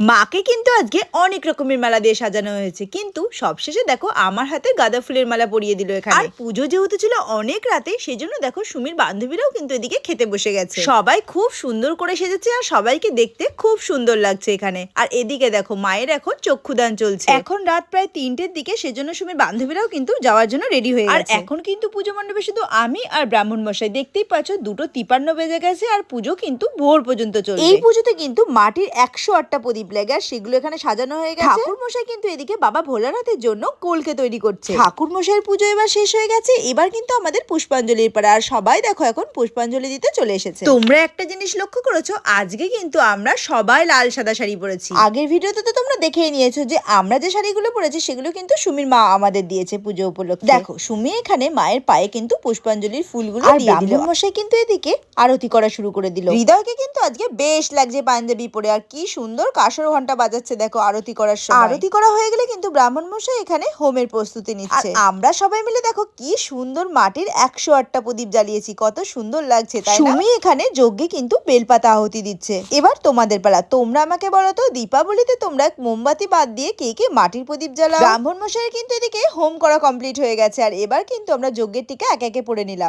মাকে কিন্তু আজকে অনেক রকমের মালা দিয়ে সাজানো হয়েছে, কিন্তু সবশেষে দেখো আমার হাতে গাঁদা ফুলের মালা পরিয়ে দিল এখানে। আর পুজো যেহেতু ছিল অনেক রাতে, সেজন্য দেখো সুমির বান্ধবীরাও কিন্তু এদিকে খেতে বসে গেছে। সবাই খুব সুন্দর করে সেজেছে আর সবাইকে দেখতে খুব সুন্দর লাগছে এখানে। আর এদিকে দেখো মায়ের এখন চক্ষুদান চলছে। এখন রাত প্রায় 3টের দিকে, সেজন্য সুমির বান্ধবীরাও কিন্তু যাওয়ার জন্য রেডি হয়ে গেছে। আর এখন কিন্তু পুজো মণ্ডপে শুধু আমি আর ব্রাহ্মণ মশাই। দেখতেই পাচ্ছ 2:53 বেজে গেছে আর পুজো কিন্তু ভোর পর্যন্ত চলবে। এই পুজোতে কিন্তু মাটির 108টা প্রদীপ লাগে আর সেগুলো এখানে সাজানো হয়ে গেছে। ঠাকুর মশাই কিন্তু এদিকে বাবা ভোলানাথের জন্য কলকে তৈরি করছে। ঠাকুর মশাইয়ের পুজো এবার শেষ হয়ে গেছে, এবার কিন্তু আমাদের পুষ্পাঞ্জলির পালা। আর সবাই দেখো এখন পুষ্পাঞ্জলি দিতে চলে এসেছে। তোমরা একটা জিনিস লক্ষ্য করেছো, আজকে কিন্তু আমরা সবাই লাল সাদা শাড়ি পরেছি। আগের ভিডিওতে তো তোমরা দেখেই নিয়েছো যে আমরা যে শাড়িগুলো পরেছি সেগুলো কিন্তু সুমির মা আমাদের দিয়েছে পুজো উপলক্ষে। দেখো সুমি এখানে মায়ের পায়ে কিন্তু পুষ্পাঞ্জলির ফুলগুলো দিয়ে দিল। ব্রাহ্মণ মশাই কিন্তু এদিকে আরতি করা শুরু করে দিল। হৃদয়কে কিন্তু আজকে বেশ লাগছে পাঞ্জাবি পরে, আর কি সুন্দর কাঁসর ঘন্টা বাজাচ্ছে দেখো আরতি করার সময়। আরতি করা হয়ে গেলে কিন্তু ব্রাহ্মণ মশাই এখানে হোমের প্রস্তুতি নিচ্ছে। আর আমরা সবাই মিলে দেখো কি সুন্দর মাটির 108টা প্রদীপ জ্বালিয়েছি, কত সুন্দর লাগছে তাই না? সুমি এখানে যজ্ঞে কিন্তু বেলপাতা আহুতি দিচ্ছে। এবার তোমাদের পালা, তোমরা আমাকে বলো তো দীপাবলিতে তোমরা মোমবাতি বাদ দিয়ে কে কে মাটির প্রদীপ জ্বালাও? ব্রাহ্মণ মশাইয়ের কিন্তু এদিকে হোম করা কমপ্লিট হয়ে গেছে আর এবার কিন্তু আমরা যজ্ঞের টিকা একে একে পড়ে নিলাম।